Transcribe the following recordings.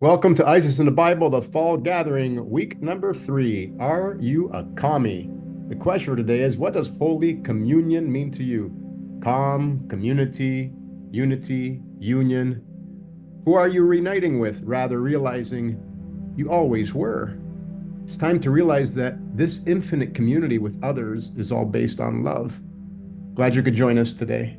Welcome to Isis in the Bible, the Fall Gathering, week number 3. Are you a commie? The question for today is, what does Holy Communion mean to you? Community, unity, union. Who are you reuniting with, rather realizing you always were? It's time to realize that this infinite community with others is all based on love. Glad you could join us today.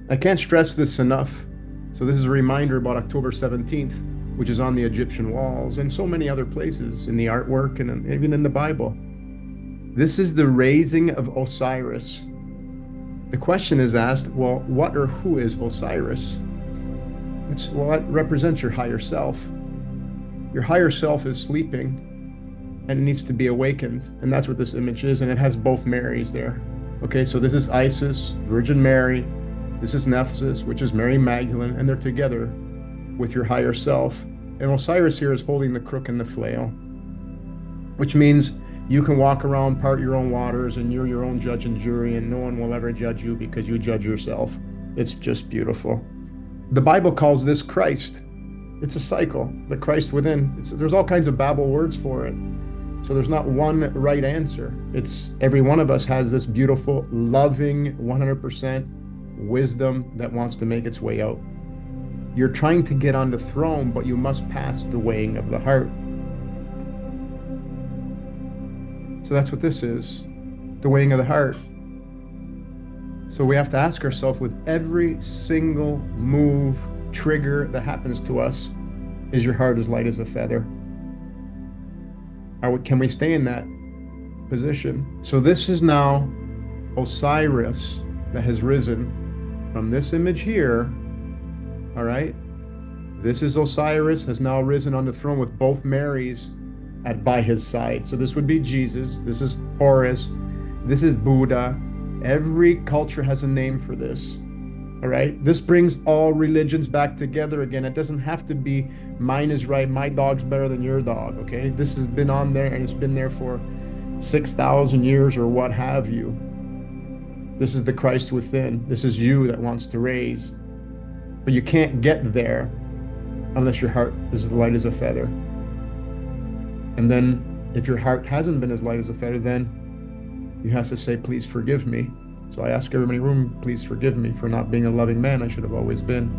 I can't stress this enough. So this is a reminder about October 17th, which is on the Egyptian walls and so many other places in the artwork and even in the Bible. This is the raising of Osiris. The question is asked, well, what or who is Osiris? That represents your higher self. Your higher self is sleeping and it needs to be awakened. And that's what this image is. And it has both Marys there. Okay, so this is Isis, Virgin Mary. This is Nephthys, which is Mary Magdalene, and they're together with your higher self. And Osiris here is holding the crook and the flail, which means you can walk around, part your own waters, and you're your own judge and jury, and no one will ever judge you because you judge yourself. It's just beautiful. The Bible calls this Christ. It's a cycle, the Christ within. There's all kinds of Babel words for it. So there's not one right answer. It's every one of us has this beautiful, loving, 100% wisdom that wants to make its way out. You're trying to get on the throne, but you must pass the weighing of the heart. So that's what this is, the weighing of the heart. So we have to ask ourselves with every single move, trigger that happens to us, is your heart as light as a feather? Can we stay in that position? So this is now Osiris that has risen from this image here. All right, this is Osiris, has now risen on the throne with both Marys by his side. So this would be Jesus, this is Horus, this is Buddha. Every culture has a name for this. All right, this brings all religions back together again. It doesn't have to be mine is right, my dog's better than your dog. Okay, this has been on there and it's been there for 6,000 years or what have you. This is the Christ within. This is you that wants to raise. But you can't get there unless your heart is as light as a feather. And then if your heart hasn't been as light as a feather, then you have to say, please forgive me. So I ask everybody in the room, please forgive me for not being a loving man I should have always been.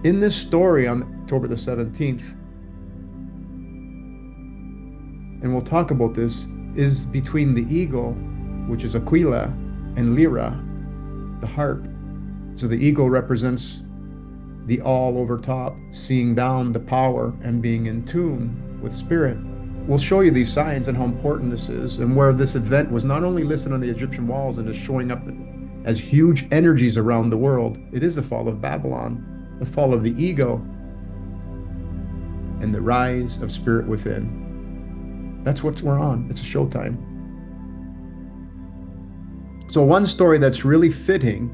In this story on October the 17th, and we'll talk about this, is between the eagle, which is Aquila, and Lyra, the harp. So the eagle represents the all over top, seeing down the power and being in tune with spirit. We'll show you these signs and how important this is, and where this event was not only listed on the Egyptian walls and is showing up as huge energies around the world. It is the fall of Babylon, the fall of the ego, and the rise of spirit within. That's what we're on. It's a showtime. So one story that's really fitting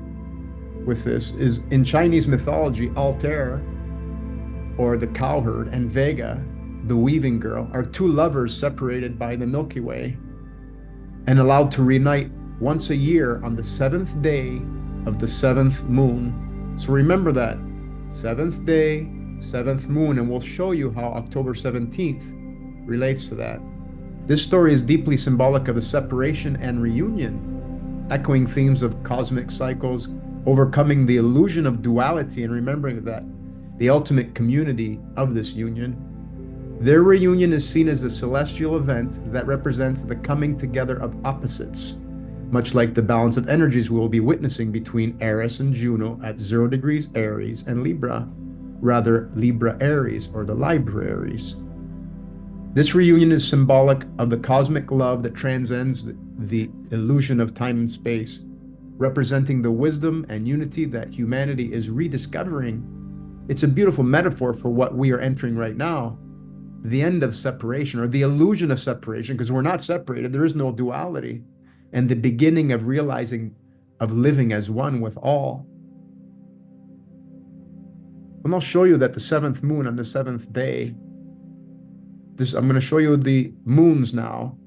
with this is in Chinese mythology, Altair, or the cowherd, and Vega, the weaving girl, are two lovers separated by the Milky Way and allowed to reunite once a year on the 7th day of the 7th moon. So remember that, 7th day, 7th moon, and we'll show you how October 17th relates to that. This story is deeply symbolic of the separation and reunion, echoing themes of cosmic cycles, overcoming the illusion of duality, and remembering that the ultimate community of this union. Their reunion is seen as a celestial event that represents the coming together of opposites, much like the balance of energies we will be witnessing between Eris and Juno at 0 degrees Aries and Libra, rather Libra Aries, or the libraries. This reunion is symbolic of the cosmic love that transcends the illusion of time and space, representing the wisdom and unity that humanity is rediscovering. It's a beautiful metaphor for what we are entering right now, the end of separation, or the illusion of separation, because we're not separated, there is no duality, and the beginning of realizing, of living as one with all. And I'll show you that the 7th moon on the 7th day, I'm going to show you the moons now,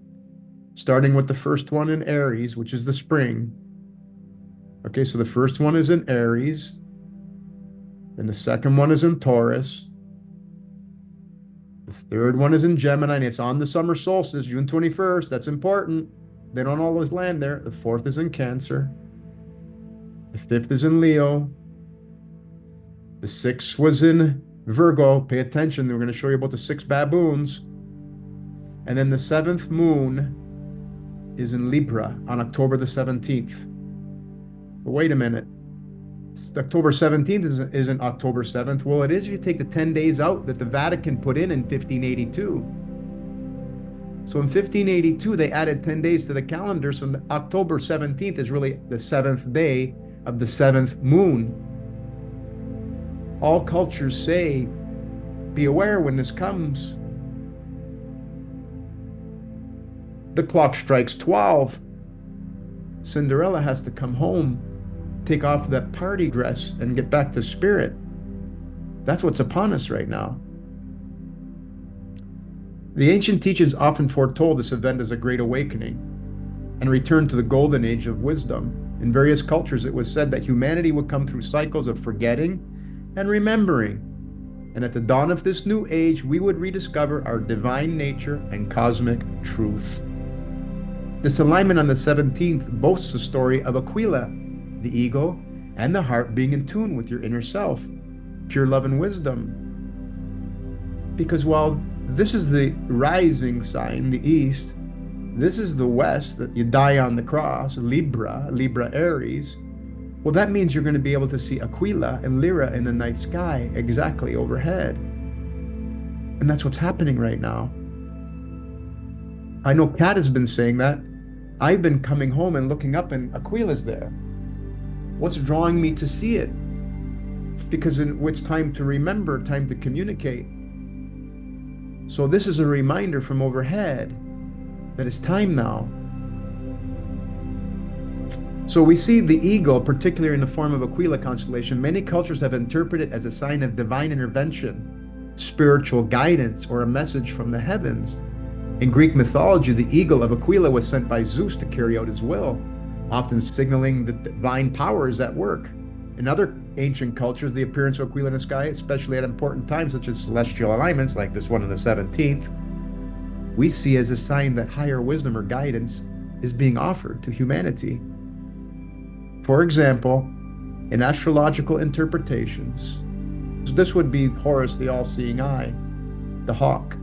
starting with the first one in Aries, which is the spring. Okay, so the first one is in Aries, then the second one is in Taurus, the third one is in Gemini, and it's on the summer solstice, June 21st. That's important. They don't always land there. The fourth is in Cancer, the fifth is in Leo, the sixth was in Virgo. Pay attention, we're going to show you about the 6 baboons. And then the 7th moon is in Libra on October the 17th. But wait a minute. October 17th isn't October 7th. Well, it is if you take the 10 days out that the Vatican put in 1582. So in 1582, they added 10 days to the calendar. So October 17th is really the 7th day of the 7th moon. All cultures say, be aware when this comes. The clock strikes 12. Cinderella has to come home, take off that party dress, and get back to spirit. That's what's upon us right now. The ancient teachers often foretold this event as a great awakening and return to the golden age of wisdom. In various cultures, it was said that humanity would come through cycles of forgetting and remembering, and at the dawn of this new age, we would rediscover our divine nature and cosmic truth. This alignment on the 17th boasts the story of Aquila, the ego and the heart being in tune with your inner self, pure love and wisdom. Because while this is the rising sign, the east, this is the west, that you die on the cross, Libra Aries. Well, that means you're going to be able to see Aquila and Lyra in the night sky exactly overhead. And that's what's happening right now. I know Kat has been saying that. I've been coming home and looking up and Aquila's there. What's drawing me to see it? Because it's time to remember, time to communicate. So this is a reminder from overhead that it's time now. So we see the eagle, particularly in the form of Aquila constellation. Many cultures have interpreted it as a sign of divine intervention, spiritual guidance, or a message from the heavens. In Greek mythology, the eagle of Aquila was sent by Zeus to carry out his will, often signaling the divine powers at work. In other ancient cultures, the appearance of Aquila in the sky, especially at important times such as celestial alignments like this one on the 17th, we see as a sign that higher wisdom or guidance is being offered to humanity. For example, in astrological interpretations, this would be Horus, the all-seeing eye, the hawk.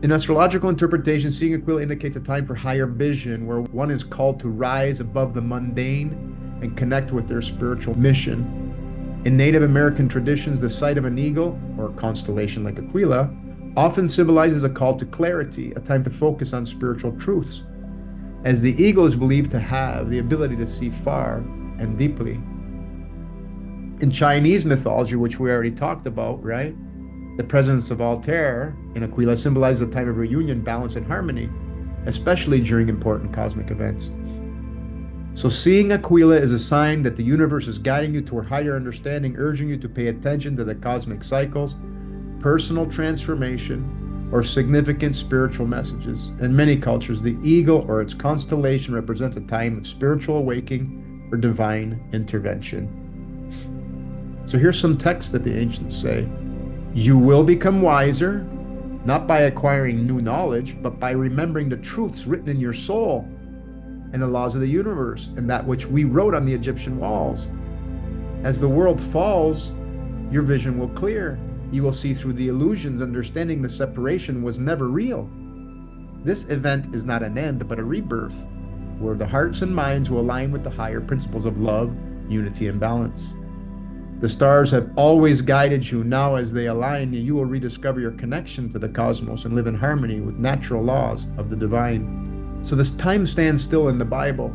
In astrological interpretation, seeing Aquila indicates a time for higher vision, where one is called to rise above the mundane and connect with their spiritual mission. In Native American traditions, the sight of an eagle, or a constellation like Aquila, often symbolizes a call to clarity, a time to focus on spiritual truths. As the eagle is believed to have the ability to see far, and deeply. In Chinese mythology, which we already talked about, right? The presence of Altair in Aquila symbolizes a time of reunion, balance, and harmony, especially during important cosmic events. So seeing Aquila is a sign that the universe is guiding you toward higher understanding, urging you to pay attention to the cosmic cycles, personal transformation, or significant spiritual messages. In many cultures, the eagle or its constellation represents a time of spiritual awakening or divine intervention. So here's some text that the ancients say. You will become wiser, not by acquiring new knowledge, but by remembering the truths written in your soul and the laws of the universe and that which we wrote on the Egyptian walls. As the world falls, your vision will clear. You will see through the illusions, understanding the separation was never real. This event is not an end, but a rebirth, where the hearts and minds will align with the higher principles of love, unity, and balance. The stars have always guided you. Now, as they align, you will rediscover your connection to the cosmos and live in harmony with natural laws of the divine. So this time stands still in the Bible.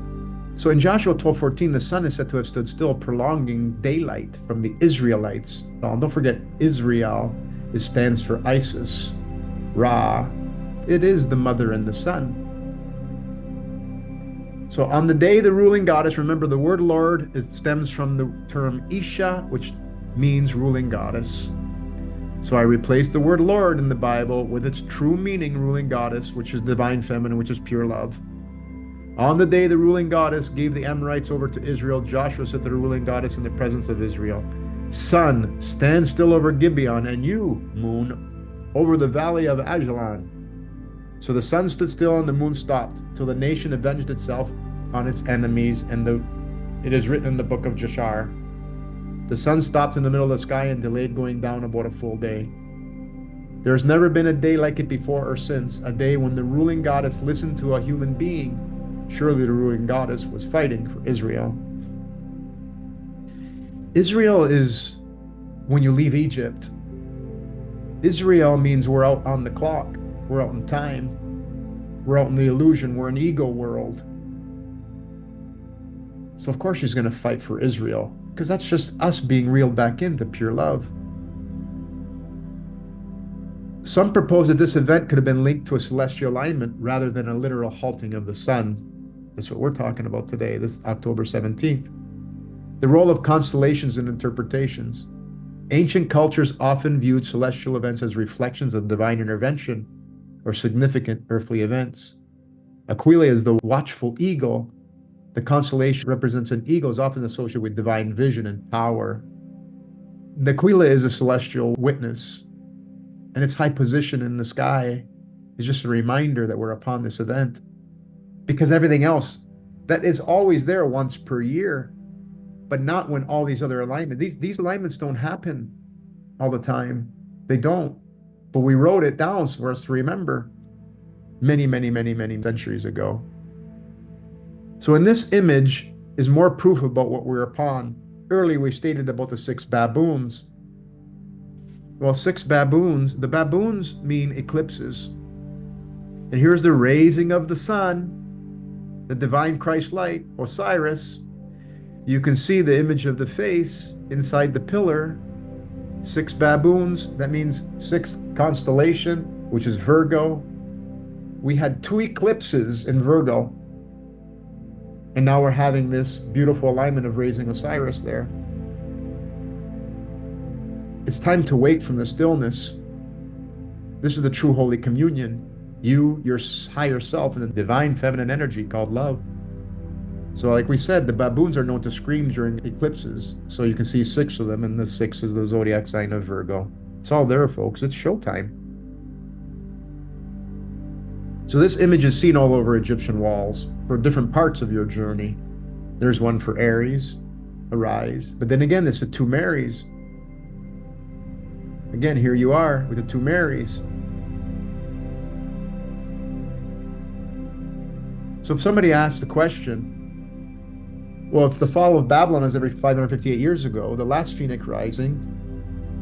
So in Joshua 12:14, the sun is said to have stood still, prolonging daylight from the Israelites. Oh, don't forget, Israel, it stands for Isis, Ra. It is the mother and the sun. So on the day the ruling goddess, remember the word Lord, it stems from the term Isha, which means ruling goddess. So I replaced the word Lord in the Bible with its true meaning, ruling goddess, which is divine feminine, which is pure love. On the day the ruling goddess gave the Amorites over to Israel, Joshua said to the ruling goddess in the presence of Israel, Sun, stand still over Gibeon, and you, moon, over the valley of Ajalon. So the sun stood still and the moon stopped, till the nation avenged itself on its enemies, and it is written in the book of Jashar. The sun stopped in the middle of the sky and delayed going down about a full day. There has never been a day like it before or since, a day when the ruling goddess listened to a human being. Surely the ruling goddess was fighting for Israel. Israel is when you leave Egypt. Israel means we're out on the clock. We're out in time. We're out in the illusion. We're in ego world. So of course she's going to fight for Israel, because that's just us being reeled back into pure love. Some propose that this event could have been linked to a celestial alignment rather than a literal halting of the sun. That's what we're talking about today, this October 17th. The role of constellations and interpretations. Ancient cultures often viewed celestial events as reflections of divine intervention or significant earthly events. Aquila is the watchful eagle. The constellation represents an eagle, is often associated with divine vision and power. The Aquila is a celestial witness, and its high position in the sky is just a reminder that we're upon this event. Because everything else, that is always there once per year, but not when all these other alignments, these alignments don't happen all the time. They don't. But we wrote it down for us to remember many, many, many, many centuries ago. So in this image is more proof about what we're upon. Earlier we stated about the 6 baboons. Well, 6 baboons, the baboons mean eclipses. And here's the raising of the sun, the divine Christ light, Osiris. You can see the image of the face inside the pillar. 6 baboons, that means 6th constellation, which is Virgo. We had 2 eclipses in Virgo, and now we're having this beautiful alignment of raising Osiris there. It's time to wake from the stillness. This is the true Holy Communion. You, your higher self, and the divine feminine energy called love. So like we said, the baboons are known to scream during eclipses. So you can see 6 of them, and the 6 is the zodiac sign of Virgo. It's all there, folks. It's showtime. So this image is seen all over Egyptian walls for different parts of your journey. There's one for Aries, arise. But then again, there's the 2 Marys. Again, here you are with the 2 Marys. So if somebody asks the question, well, if the fall of Babylon is every 558 years ago, the last Phoenix rising,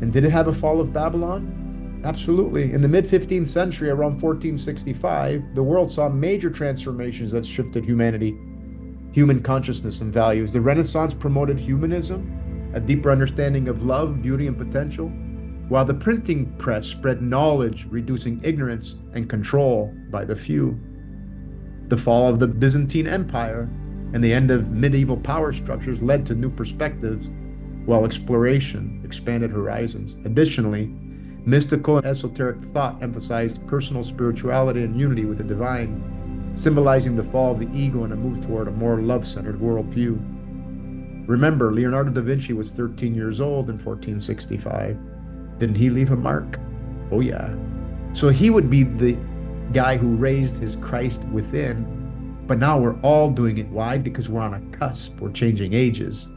and did it have a fall of Babylon? Absolutely. In the mid-15th century, around 1465, the world saw major transformations that shifted humanity. human consciousness and values. The Renaissance promoted humanism, a deeper understanding of love, beauty, and potential, while the printing press spread knowledge, reducing ignorance and control by the few. The fall of the Byzantine Empire and the end of medieval power structures led to new perspectives, while exploration expanded horizons. Additionally, mystical and esoteric thought emphasized personal spirituality and unity with the divine, symbolizing the fall of the ego and a move toward a more love-centered worldview. Remember, Leonardo da Vinci was 13 years old in 1465. Didn't he leave a mark? Oh yeah. So he would be the guy who raised his Christ within, but now we're all doing it. Why? Because we're on a cusp. We're changing ages.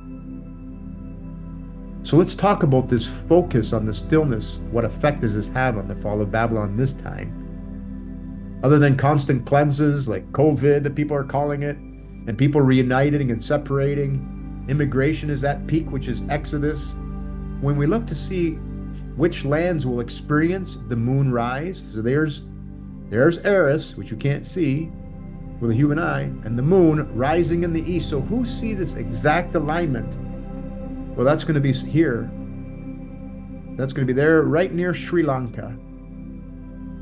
So let's talk about this focus on the stillness. What effect does this have on the fall of Babylon this time? Other than constant cleanses like COVID that people are calling it, and people reuniting and separating, immigration is at peak, which is Exodus. When we look to see which lands will experience the moon rise, so there's Eris, which you can't see with a human eye, and the moon rising in the east. So who sees this exact alignment? Well, that's going to be here. That's going to be there right near Sri Lanka.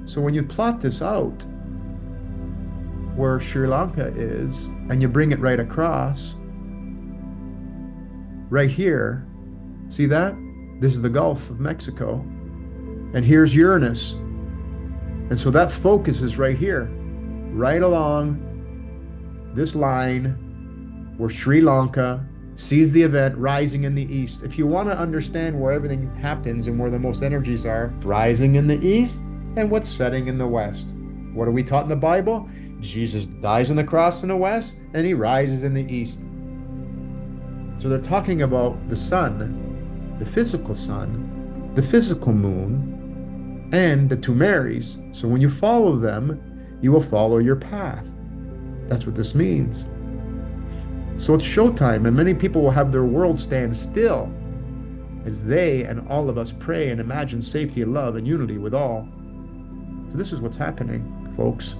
So when you plot this out, where Sri Lanka is, and you bring it right across, right here, see that? This is the Gulf of Mexico. And here's Uranus. And so that focus is right here, right along this line where Sri Lanka sees the event rising in the east. If you want to understand where everything happens and where the most energies are, rising in the east and what's setting in the west. What are we taught in the Bible? Jesus dies on the cross in the west and he rises in the east. So they're talking about the sun, the physical moon, and the two Marys. So when you follow them, you will follow your path. That's what this means. So it's showtime, and many people will have their world stand still as they and all of us pray and imagine safety and love and unity with all. So this is what's happening, folks.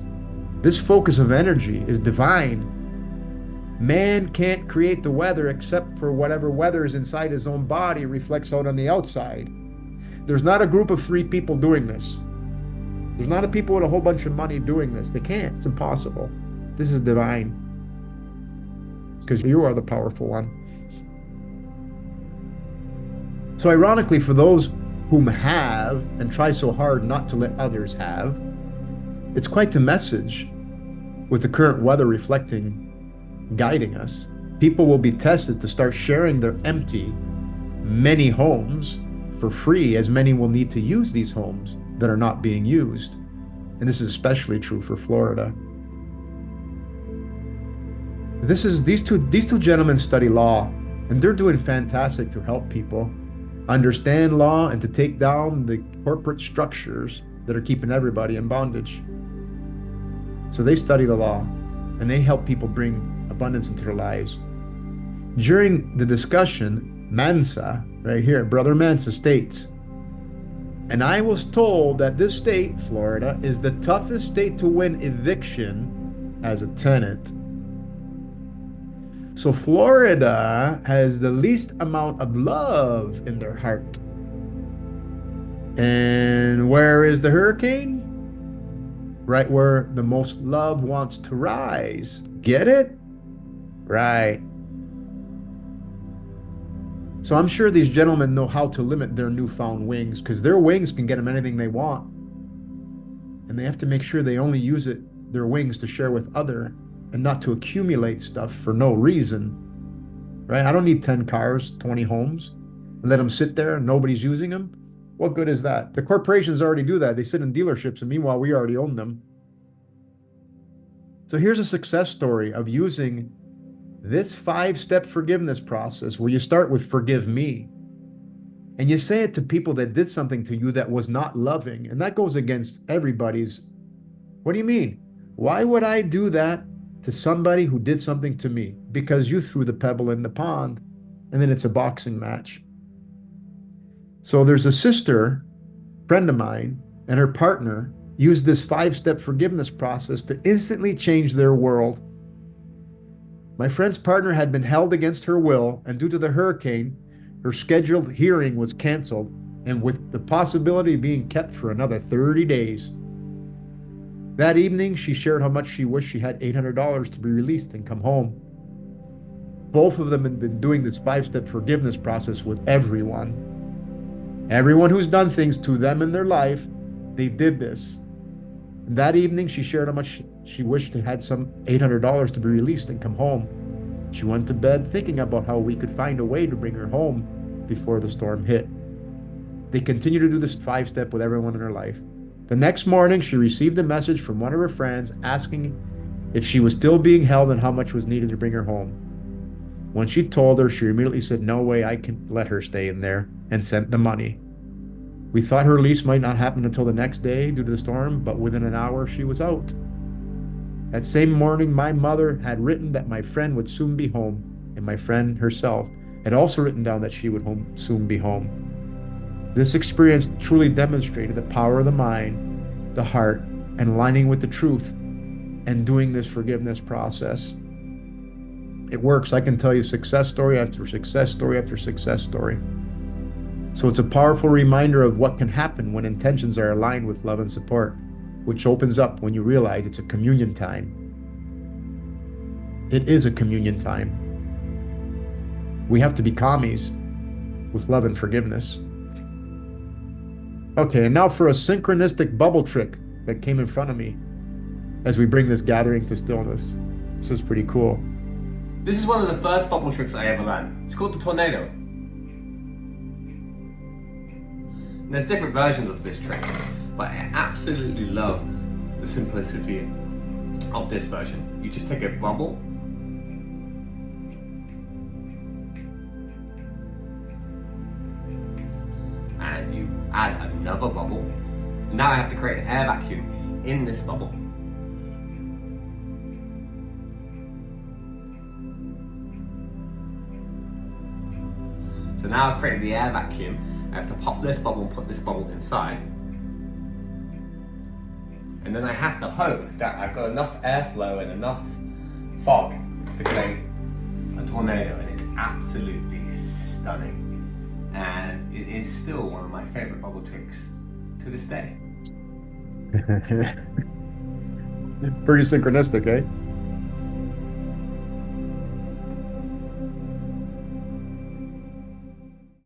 This focus of energy is divine. Man can't create the weather except for whatever weather is inside his own body reflects out on the outside. There's not a group of 3 people doing this. There's not a people with a whole bunch of money doing this. They can't. It's impossible. This is divine. Because you are the powerful one. So ironically, for those whom have and try so hard not to let others have, it's quite the message with the current weather reflecting, guiding us. People will be tested to start sharing their empty, many homes for free, as many will need to use these homes that are not being used. And this is especially true for Florida. These two gentlemen study law, and they're doing fantastic to help people understand law and to take down the corporate structures that are keeping everybody in bondage. So they study the law, and they help people bring abundance into their lives. During the discussion, Mansa, right here, Brother Mansa states, and I was told that this state, Florida, is the toughest state to win eviction as a tenant. So Florida has the least amount of love in their heart. And where is the hurricane? Right where the most love wants to rise. Get it? Right. So I'm sure these gentlemen know how to limit their newfound wings, because their wings can get them anything they want. And they have to make sure they only use their wings to share with other and not to accumulate stuff for no reason, right? I don't need 10 cars, 20 homes, and let them sit there and nobody's using them. What good is that? The corporations already do that. They sit in dealerships, and meanwhile, we already own them. So here's a success story of using this 5-step forgiveness process where you start with forgive me. And you say it to people that did something to you that was not loving. And that goes against everybody's. What do you mean? Why would I do that to somebody who did something to me? Because you threw the pebble in the pond, and then it's a boxing match. So there's a sister, friend of mine, and her partner used this 5-step forgiveness process to instantly change their world. My friend's partner had been held against her will, and due to the hurricane, her scheduled hearing was canceled, and with the possibility of being kept for another 30 days. That evening, she shared how much she wished she had $800 to be released and come home. Both of them had been doing this 5-step forgiveness process with everyone. Everyone who's done things to them in their life, they did this. And that evening, she shared how much she wished to had some $800 to be released and come home. She went to bed thinking about how we could find a way to bring her home before the storm hit. They continued to do this 5-step with everyone in her life. The next morning, she received a message from one of her friends asking if she was still being held and how much was needed to bring her home. When she told her, she immediately said, "No way I can let her stay in there," and sent the money. We thought her release might not happen until the next day due to the storm, but within an hour she was out. That same morning, my mother had written that my friend would soon be home, and my friend herself had also written down that she would soon be home. This experience truly demonstrated the power of the mind, the heart, and aligning with the truth, and doing this forgiveness process. It works. I can tell you success story after success story after success story. So it's a powerful reminder of what can happen when intentions are aligned with love and support, which opens up when you realize it's a communion time. It is a communion time. We have to be commies with love and forgiveness. Okay, and now for a synchronistic bubble trick that came in front of me as we bring this gathering to stillness. This is pretty cool. This is one of the first bubble tricks I ever learned. It's called the tornado. And there's different versions of this trick, but I absolutely love the simplicity of this version. You just take a bubble, and you add another bubble. Now I have to create an air vacuum in this bubble. So now I've created the air vacuum. I have to pop this bubble and put this bubble inside. And then I have to hope that I've got enough airflow and enough fog to create a tornado, and it's absolutely stunning. And it is still one of my favorite bubble tricks to this day. Pretty synchronistic, eh?